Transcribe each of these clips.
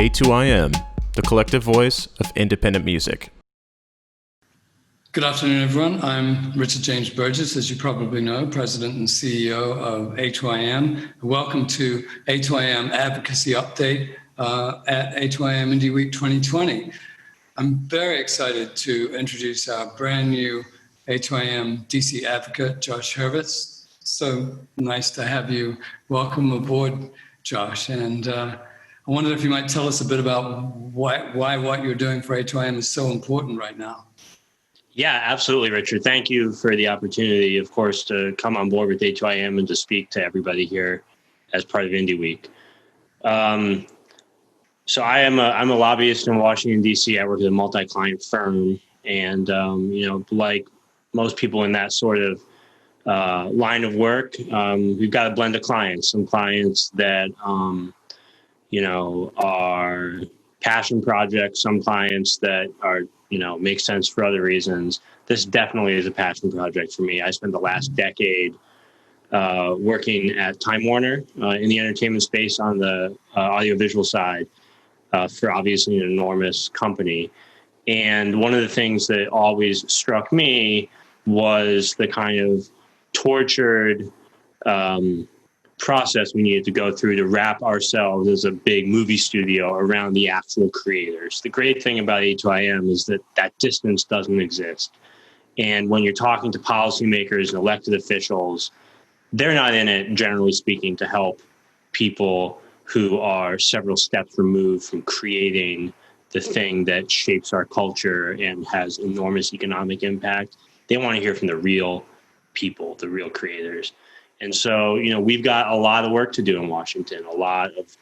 A2IM, the collective voice of independent music. Good afternoon, everyone. I'm Richard James Burgess, as you probably know, President and CEO of A2IM. Welcome to A2IM Advocacy Update at A2IM Indie Week 2020. I'm very excited to introduce our brand new A2IM DC advocate, Josh Hurvitz. So nice to have you. Welcome aboard, Josh. And I wondered if you might tell us a bit about why what you're doing for A2IM is so important right now. Yeah, absolutely, Richard. Thank you for the opportunity, of course, to come on board with A2IM and to speak to everybody here as part of Indie Week. So I'm a lobbyist in Washington, D.C. I work at a multi-client firm. And, like most people in that sort of line of work, we've got a blend of clients. Some clients that, are passion projects, some clients that are, make sense for other reasons. This definitely is a passion project for me. I spent the last decade working at Time Warner in the entertainment space on the audiovisual side for obviously an enormous company. And one of the things that always struck me was the kind of tortured process we needed to go through to wrap ourselves as a big movie studio around the actual creators. The great thing about A2IM is that that distance doesn't exist. And when you're talking to policymakers and elected officials, they're not in it, generally speaking, to help people who are several steps removed from creating the thing that shapes our culture and has enormous economic impact. They want to hear from the real people, the real creators. And so, we've got a lot of work to do in Washington, a lot of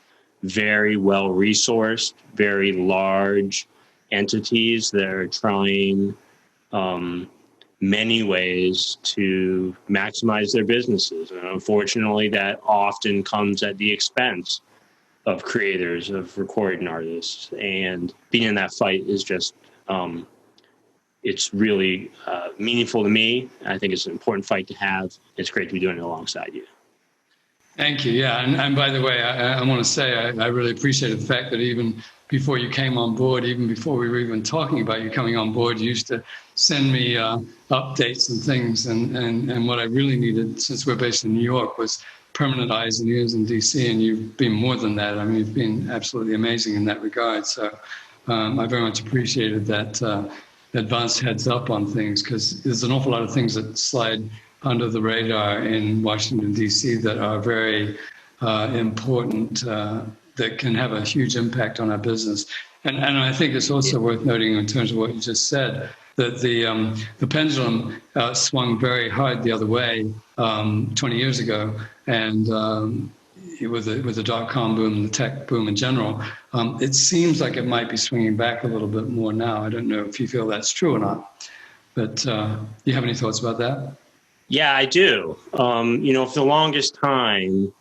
very well-resourced, very large entities that are trying many ways to maximize their businesses. And unfortunately, that often comes at the expense of creators, of recording artists. And being in that fight is just, it's really meaningful to me. I think it's an important fight to have. It's great to be doing it alongside you. Thank you. Yeah. And by the way, I want to say I really appreciate the fact that even before you came on board, even before we were even talking about you coming on board, you used to send me updates and things. And what I really needed, since we're based in New York, was permanent eyes and ears in DC. And you've been more than that. I mean, you've been absolutely amazing in that regard. So I very much appreciated that advanced heads up on things, because there's an awful lot of things that slide under the radar in Washington, D.C. that are very important, that can have a huge impact on our business. And I think it's also worth noting in terms of what you just said, that the pendulum swung very hard the other way 20 years ago. And with the dot-com boom and the tech boom in general, it seems like it might be swinging back a little bit more now. I don't know if you feel that's true or not, but you have any thoughts about that? Yeah, I do. For the longest time,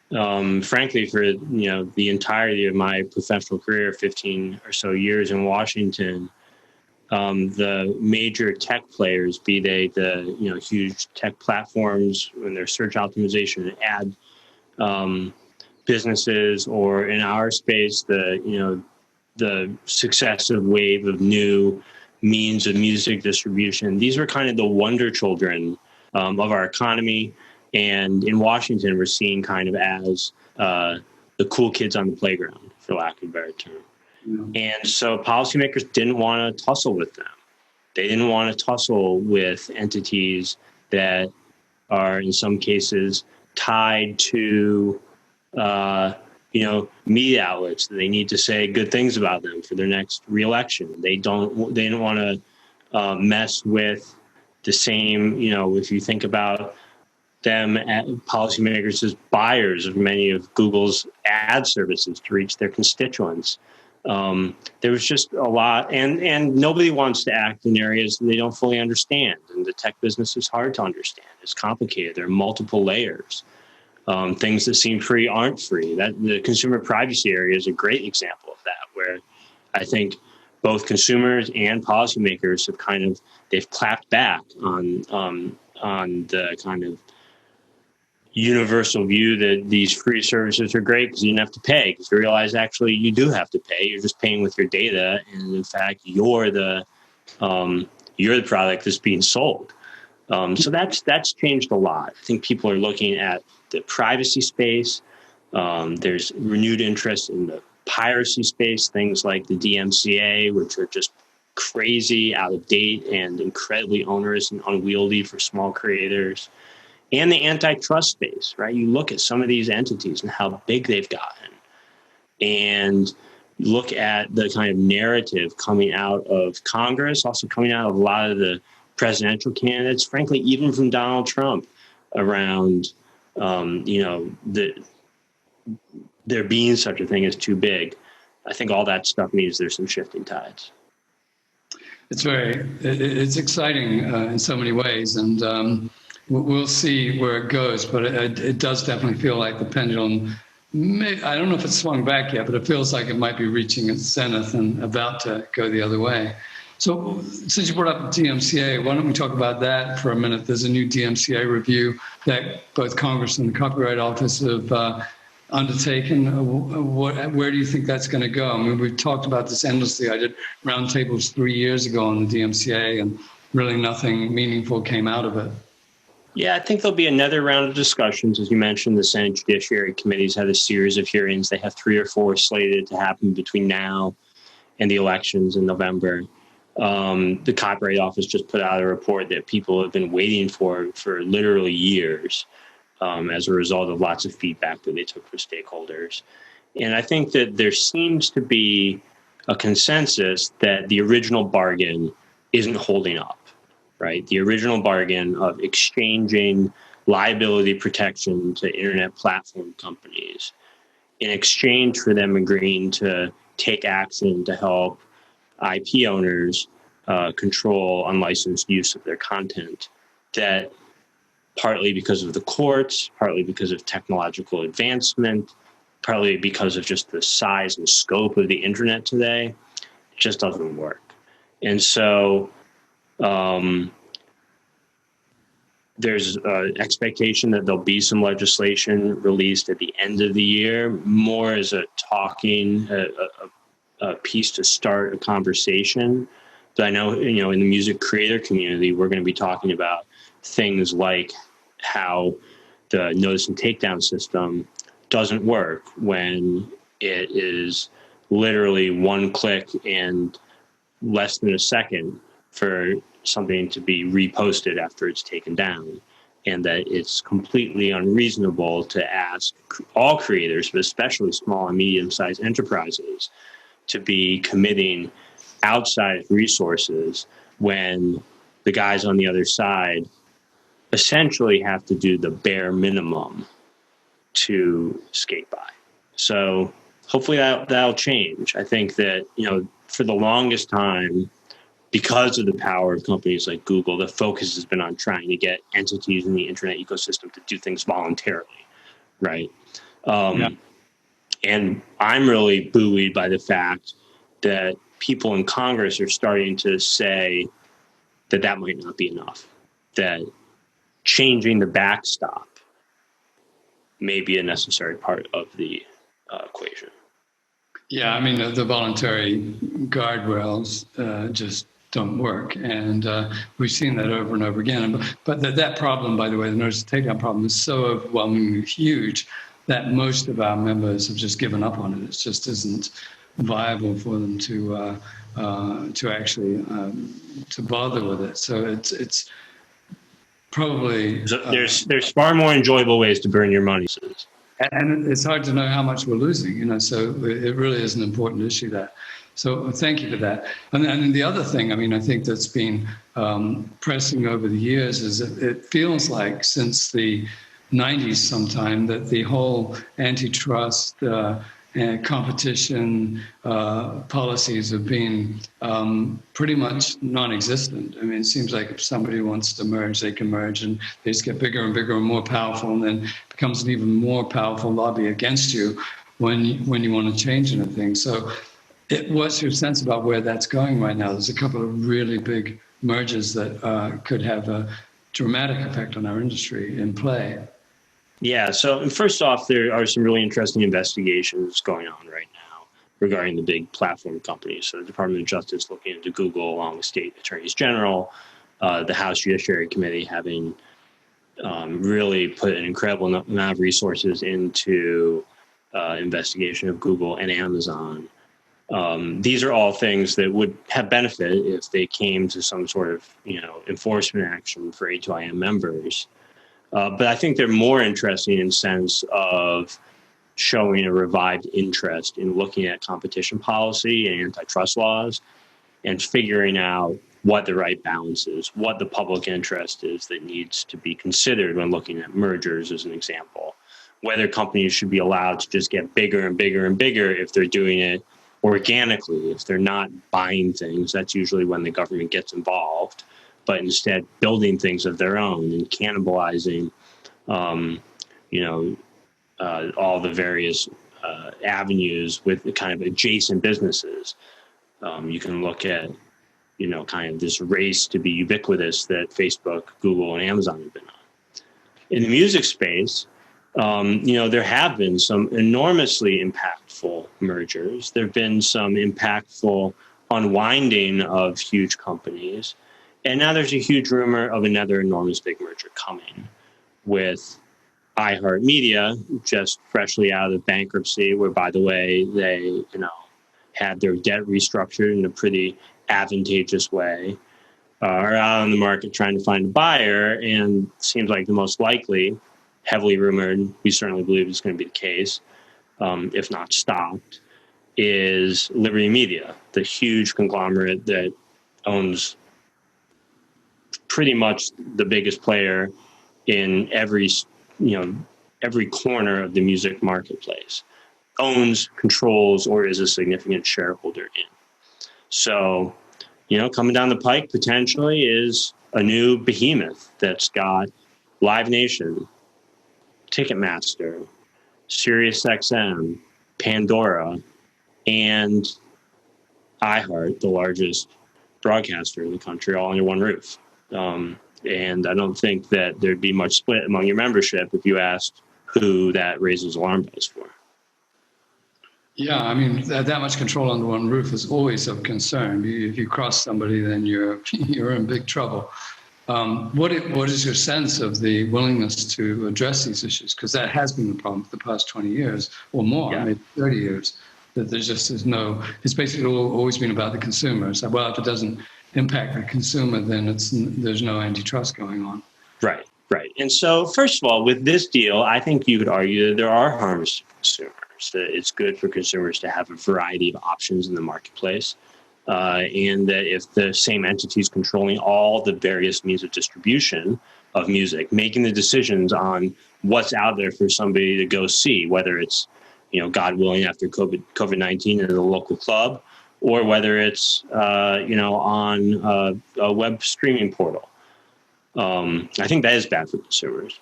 frankly, for the entirety of my professional career, 15 or so years in Washington, the major tech players, be they the huge tech platforms and their search optimization and ad businesses, or in our space, the successive wave of new means of music distribution. These were kind of the wonder children of our economy. And in Washington, we're seen kind of as the cool kids on the playground, for lack of a better term. Yeah. And so policymakers didn't want to tussle with them. They didn't want to tussle with entities that are, in some cases, tied to, media outlets. They need to say good things about them for their next reelection. They didn't want to mess with the same, if you think about them at policymakers as buyers of many of Google's ad services to reach their constituents. There was just a lot, and nobody wants to act in areas that they don't fully understand. And the tech business is hard to understand. It's complicated. There are multiple layers. Things that seem free aren't free. That the consumer privacy area is a great example of that, where I think both consumers and policymakers have they've clapped back on the kind of universal view that these free services are great because you didn't have to pay, because you realize actually you do have to pay. You're just paying with your data, and in fact you're the product that's being sold. So that's changed a lot. I think people are looking at the privacy space. There's renewed interest in the piracy space, things like the DMCA, which are just crazy, out of date, and incredibly onerous and unwieldy for small creators. And the antitrust space, right? You look at some of these entities and how big they've gotten, and look at the kind of narrative coming out of Congress, also coming out of a lot of the presidential candidates, frankly, even from Donald Trump, around, there being such a thing as too big. I think all that stuff means there's some shifting tides. It's exciting in so many ways, and we'll see where it goes, but it does definitely feel like the pendulum, I don't know if it's swung back yet, but it feels like it might be reaching its zenith and about to go the other way. So since you brought up the DMCA, why don't we talk about that for a minute? There's a new DMCA review that both Congress and the Copyright Office have undertaken. Where do you think that's going to go? I mean, we've talked about this endlessly. I did roundtables 3 years ago on the DMCA, and really nothing meaningful came out of it. Yeah, I think there'll be another round of discussions. As you mentioned, the Senate Judiciary Committee's had a series of hearings. They have 3 or 4 slated to happen between now and the elections in November. The Copyright Office just put out a report that people have been waiting for literally years, as a result of lots of feedback that they took from stakeholders. And I think that there seems to be a consensus that the original bargain isn't holding up. Right? The original bargain of exchanging liability protection to internet platform companies in exchange for them agreeing to take action to help IP owners control unlicensed use of their content, that partly because of the courts, partly because of technological advancement, partly because of just the size and scope of the internet today, it just doesn't work. And so there's an expectation that there'll be some legislation released at the end of the year, more as a piece to start a conversation. But I know, in the music creator community, we're going to be talking about things like how the notice and takedown system doesn't work when it is literally one click and less than a second for something to be reposted after it's taken down, and that it's completely unreasonable to ask all creators, but especially small and medium-sized enterprises, to be committing outside resources when the guys on the other side essentially have to do the bare minimum to skate by. So hopefully that'll change. I think that, for the longest time, because of the power of companies like Google, the focus has been on trying to get entities in the internet ecosystem to do things voluntarily, right? And I'm really buoyed by the fact that people in Congress are starting to say that might not be enough, that changing the backstop may be a necessary part of the equation. Yeah, I mean, the voluntary guardrails just don't work. And we've seen that over and over again. But that problem, by the way, the notice to takedown problem, is so overwhelmingly huge that most of our members have just given up on it. It just isn't viable for them to actually to bother with it. So it's probably there's far more enjoyable ways to burn your money. And it's hard to know how much we're losing, so it really is an important issue that. So thank you for that. And then the other thing, I think that's been pressing over the years is that it feels like since the 90s sometime that the whole antitrust and competition policies have been pretty much non-existent. It seems like if somebody wants to merge, they can merge, and they just get bigger and bigger and more powerful, and then becomes an even more powerful lobby against you when you want to change anything. So what's your sense about where that's going right now? There's a couple of really big mergers that could have a dramatic effect on our industry in play. Yeah. So first off, there are some really interesting investigations going on right now regarding the big platform companies. So the Department of Justice looking into Google along with state attorneys general, the House Judiciary Committee having really put an incredible amount of resources into investigation of Google and Amazon. These are all things that would have benefit if they came to some sort of, enforcement action for A2IM members. But I think they're more interesting in the sense of showing a revived interest in looking at competition policy and antitrust laws and figuring out what the right balance is, what the public interest is that needs to be considered when looking at mergers, as an example. Whether companies should be allowed to just get bigger and bigger and bigger if they're doing it organically, if they're not buying things. That's usually when the government gets involved, but instead building things of their own and cannibalizing, all the various avenues with the kind of adjacent businesses. You can look at, kind of this race to be ubiquitous that Facebook, Google, and Amazon have been on. In the music space, there have been some enormously impactful mergers. There have been some impactful unwinding of huge companies. And now there's a huge rumor of another enormous big merger coming with iHeartMedia just freshly out of bankruptcy, where, by the way, they, had their debt restructured in a pretty advantageous way, are out on the market trying to find a buyer, and seems like the most likely, heavily rumored, we certainly believe it's going to be the case, if not stopped, is Liberty Media, the huge conglomerate that owns pretty much the biggest player in every corner of the music marketplace, owns, controls, or is a significant shareholder in. So, coming down the pike potentially is a new behemoth that's got Live Nation, Ticketmaster, SiriusXM, Pandora, and iHeart, the largest broadcaster in the country, all under one roof. And I don't think that there'd be much split among your membership if you asked who that raises alarm bells for. Yeah, I mean, that much control under one roof is always of concern. If you cross somebody, then you're in big trouble. What is your sense of the willingness to address these issues? Because that has been the problem for the past 20 years or more, maybe 30 years, that there just is it's basically always been about the consumer. It's like, well, if it doesn't impact the consumer, then there's no antitrust going on. Right. And so, first of all, with this deal, I think you could argue that there are harms to consumers, that it's good for consumers to have a variety of options in the marketplace, and that if the same entities controlling all the various means of distribution of music, making the decisions on what's out there for somebody to go see, whether it's, God willing, after COVID-19 in a local club, or whether it's, on a web streaming portal. I think that is bad for consumers.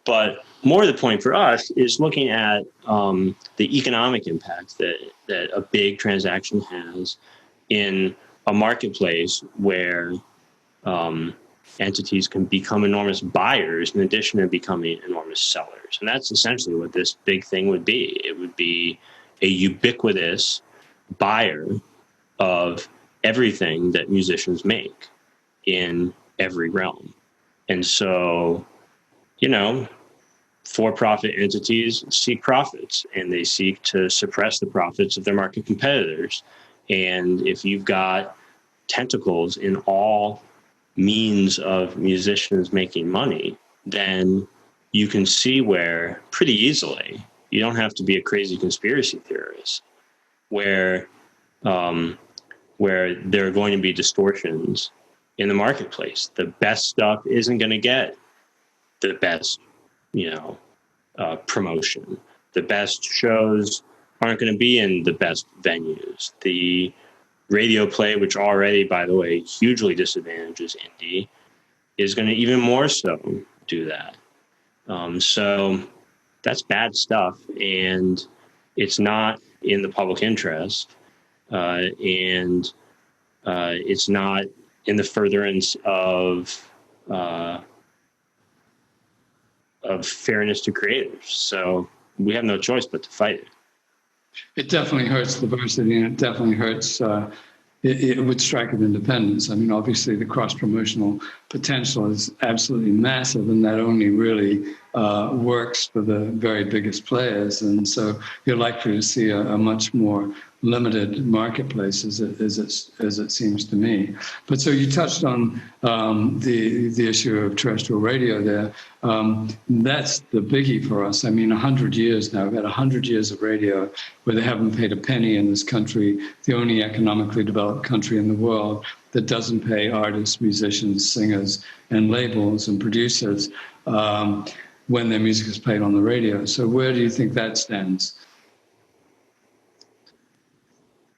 But more the point for us is looking at the economic impact that a big transaction has in a marketplace where entities can become enormous buyers in addition to becoming enormous sellers. And that's essentially what this big thing would be. It would be a ubiquitous buyer of everything that musicians make in every realm. And so, for-profit entities seek profits, and they seek to suppress the profits of their market competitors. And if you've got tentacles in all means of musicians making money, then you can see where pretty easily, you don't have to be a crazy conspiracy theorist, where there are going to be distortions in the marketplace. The best stuff isn't going to get the best, promotion. The best shows aren't going to be in the best venues. The radio play, which already, by the way, hugely disadvantages indie, is going to even more so do that. So that's bad stuff, and it's not in the public interest, and it's not in the furtherance of fairness to creators. So we have no choice but to fight it. It definitely hurts diversity, and it definitely hurts. It would strike at independence. I mean, obviously, the cross-promotional potential is absolutely massive, and that only really works for the very biggest players. And so you're likely to see a much more limited marketplace, as it seems to me. But so you touched on the issue of terrestrial radio there. That's the biggie for us. I mean, 100 years now. We've had 100 years of radio where they haven't paid a penny in this country, the only economically developed country in the world that doesn't pay artists, musicians, singers, and labels and producers when their music is played on the radio. So where do you think that stands?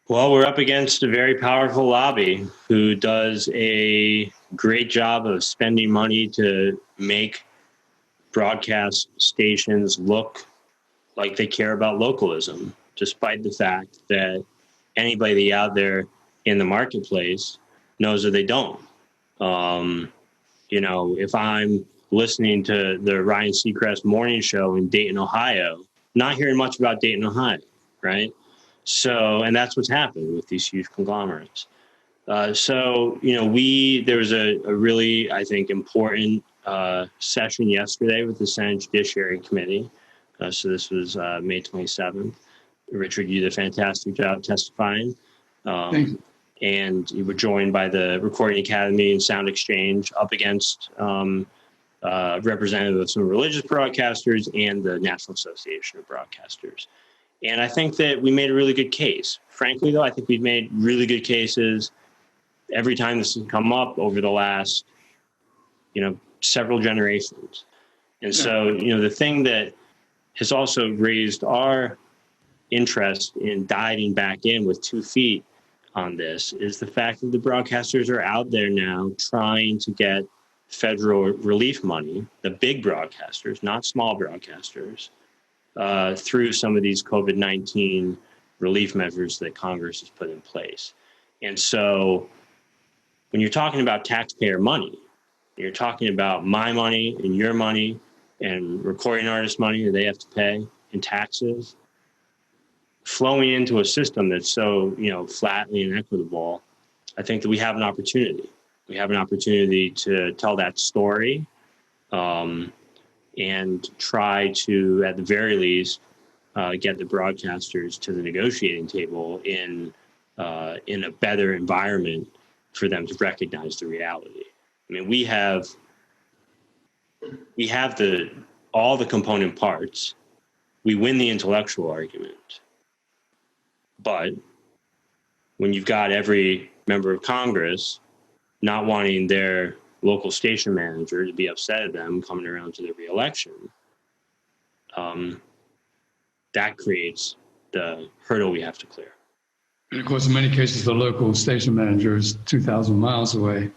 Well, we're up against a very powerful lobby who does a great job of spending money to make broadcast stations look like they care about localism, despite the fact that anybody out there in the marketplace knows that they don't. If I'm listening to the Ryan Seacrest morning show in Dayton, Ohio, not hearing much about Dayton, Ohio, right? So, and that's what's happened with these huge conglomerates. There was a really, I think, important session yesterday with the Senate Judiciary Committee. So this was May 27th. Richard, you did a fantastic job testifying. Thank you. And you were joined by the Recording Academy and Sound Exchange up against representatives of some religious broadcasters and the National Association of Broadcasters. And I think that we made a really good case. Frankly, though, I think we've made really good cases every time this has come up over the last, several generations. And so, the thing that has also raised our interest in diving back in with 2 feet on this is the fact that the broadcasters are out there now trying to get federal relief money, the big broadcasters, not small broadcasters, through some of these COVID-19 relief measures that Congress has put in place. And so when you're talking about taxpayer money, you're talking about my money and your money and recording artist money that they have to pay in taxes, flowing into a system that's so, flatly inequitable. I think that we have an opportunity. We have an opportunity to tell that story, and try to, at the very least, get the broadcasters to the negotiating table in a better environment for them to recognize the reality. I mean, we have all the component parts. We win the intellectual argument, but when you've got every member of Congress not wanting their local station manager to be upset at them coming around to their reelection, that creates the hurdle we have to clear. And of course, in many cases, the local station manager is 2,000 miles away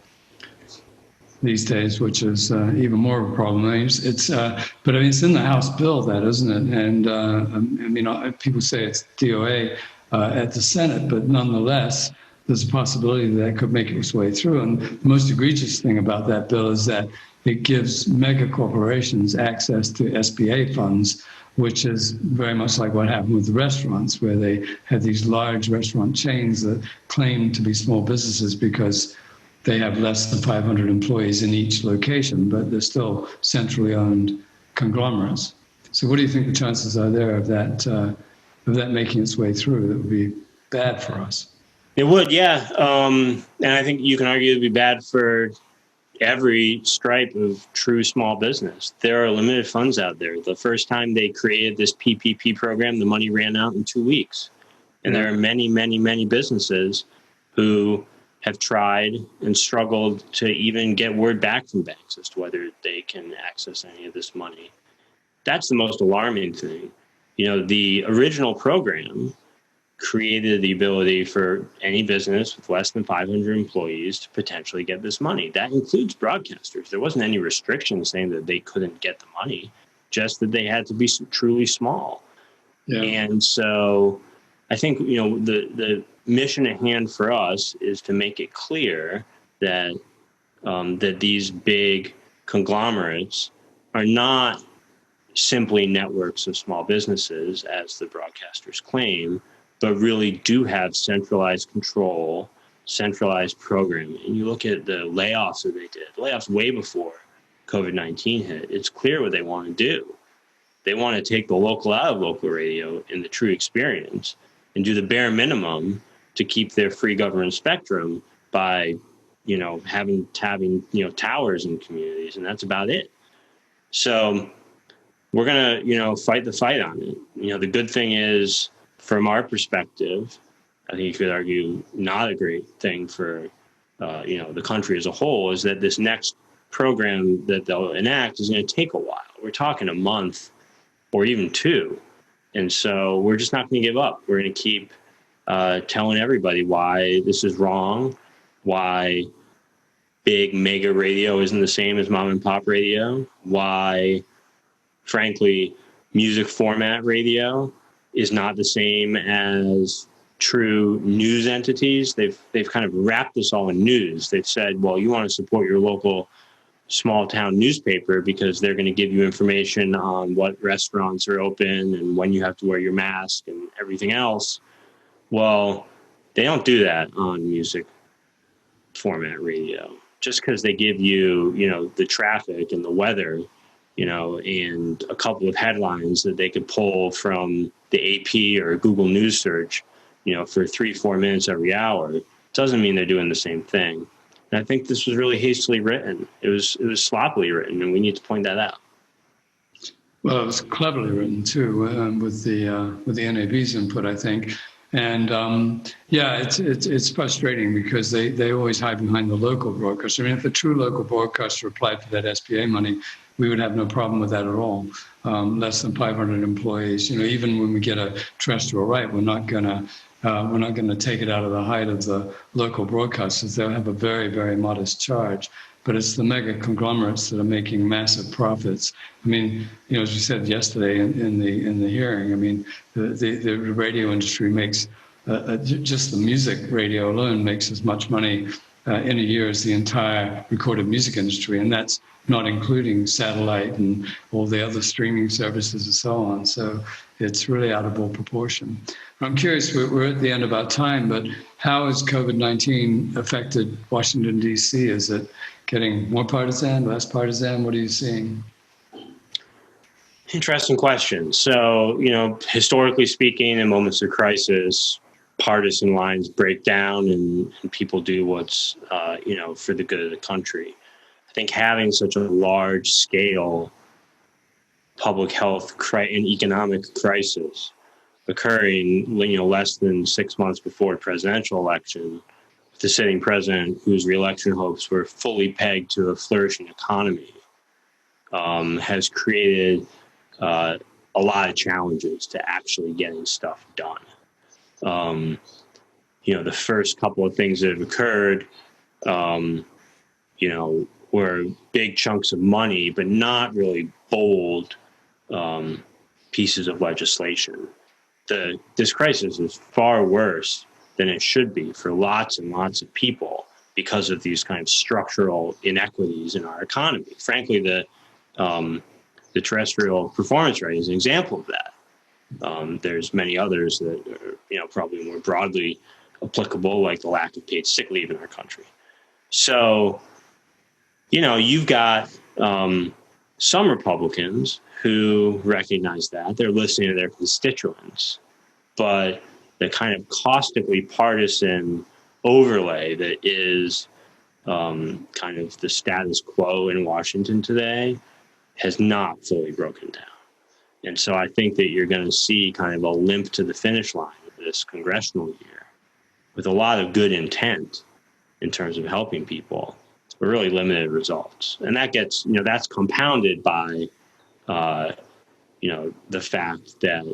these days, which is even more of a problem. But it's in the House bill, that, isn't it? And people say it's DOA at the Senate, but nonetheless, there's a possibility that could make its way through. And the most egregious thing about that bill is that it gives mega corporations access to SBA funds, which is very much like what happened with the restaurants, where they had these large restaurant chains that claim to be small businesses because they have less than 500 employees in each location, but they're still centrally owned conglomerates. So what do you think the chances are there of that making its way through? That would be bad for us. It would, yeah. And I think you can argue it would be bad for every stripe of true small business. There are limited funds out there. The first time they created this PPP program, the money ran out in 2 weeks. And there are many, many, many businesses who have tried and struggled to even get word back from banks as to whether they can access any of this money. That's the most alarming thing. The original program created the ability for any business with less than 500 employees to potentially get this money. That includes broadcasters. There wasn't any restriction saying that they couldn't get the money, just that they had to be truly small. Yeah. And so I think, the mission at hand for us is to make it clear that that these big conglomerates are not simply networks of small businesses, as the broadcasters claim, but really do have centralized control, centralized programming. And you look at the layoffs that they did, layoffs way before COVID-19 hit. It's clear what they want to do. They want to take the local out of local radio in the true experience and do the bare minimum to keep their free government spectrum by, having towers in communities, and that's about it. So we're going to, fight the fight on it. The good thing is, from our perspective, I think you could argue not a great thing for, the country as a whole, is that this next program that they'll enact is going to take a while. We're talking a month or even 2. And so we're just not going to give up. We're going to keep telling everybody why this is wrong, why big mega radio isn't the same as mom and pop radio, why, frankly, music format radio is not the same as true news entities. They've kind of wrapped this all in news. They've said, well, you want to support your local small town newspaper because they're going to give you information on what restaurants are open and when you have to wear your mask and everything else. Well, they don't do that on music format radio. Just because they give you, the traffic and the weather, and a couple of headlines that they could pull from the AP or Google News search, for 3-4 minutes every hour, doesn't mean they're doing the same thing. And I think this was really hastily written. It was sloppily written, and we need to point that out. Well, it was cleverly written too, with the NAB's input, I think. And it's frustrating because they always hide behind the local broadcaster. I mean, if a true local broadcaster applied for that SBA money, we would have no problem with that at all. Less than 500 employees. Even when we get a terrestrial right, we're not gonna take it out of the height of the local broadcasters. They'll have a very, very modest charge. But it's the mega conglomerates that are making massive profits. I mean, as we said yesterday in the hearing, I mean, the radio industry makes just the music radio alone makes as much money in a year as the entire recorded music industry, and that's not including satellite and all the other streaming services and so on. So it's really out of all proportion. I'm curious, we're at the end of our time, but how has COVID-19 affected Washington, D.C.? Is it getting more partisan, less partisan? What are you seeing? Interesting question. So, historically speaking, in moments of crisis, partisan lines break down and people do what's, for the good of the country. I think having such a large scale public health and economic crisis occurring, less than 6 months before the presidential election, with the sitting president whose reelection hopes were fully pegged to a flourishing economy, has created a lot of challenges to actually getting stuff done. The first couple of things that have occurred, were big chunks of money, but not really bold pieces of legislation. This crisis is far worse than it should be for lots and lots of people because of these kind of structural inequities in our economy. Frankly, the terrestrial performance rate is an example of that. There's many others that are, probably more broadly applicable, like the lack of paid sick leave in our country. So, you've got some Republicans who recognize that. They're listening to their constituents. But the kind of caustically partisan overlay that is kind of the status quo in Washington today has not fully broken down. And so I think that you're going to see kind of a limp to the finish line of this congressional year with a lot of good intent in terms of helping people, but really limited results. And that gets, that's compounded by, the fact that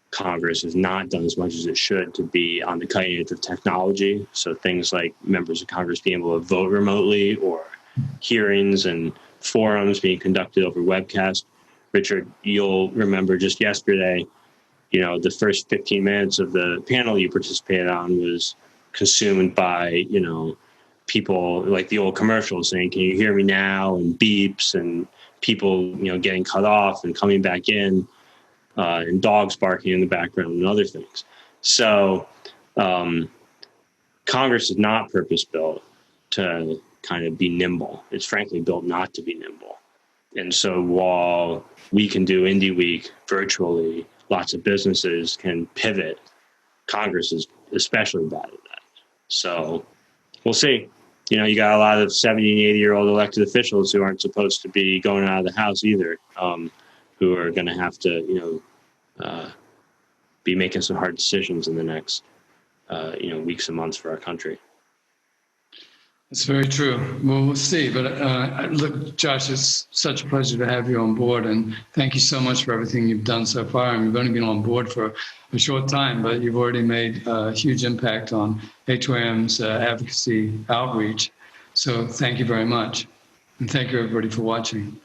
Congress has not done as much as it should to be on the cutting edge of technology. So things like members of Congress being able to vote remotely, or hearings and forums being conducted over webcast. Richard, you'll remember just yesterday, the first 15 minutes of the panel you participated on was consumed by, people like the old commercials saying, "Can you hear me now?" and beeps and people, getting cut off and coming back in, and dogs barking in the background and other things. So Congress is not purpose-built to kind of be nimble. It's frankly built not to be nimble. And so while we can do Indie Week virtually, lots of businesses can pivot. Congress is especially bad at that. So we'll see. You got a lot of 70 and 80-year-old elected officials who aren't supposed to be going out of the house either, who are going to have to, be making some hard decisions in the next, weeks and months for our country. It's very true. Well, we'll see. But look, Josh, it's such a pleasure to have you on board. And thank you so much for everything you've done so far. And you've only been on board for a short time, but you've already made a huge impact on A2IM's advocacy outreach. So thank you very much. And thank you, everybody, for watching.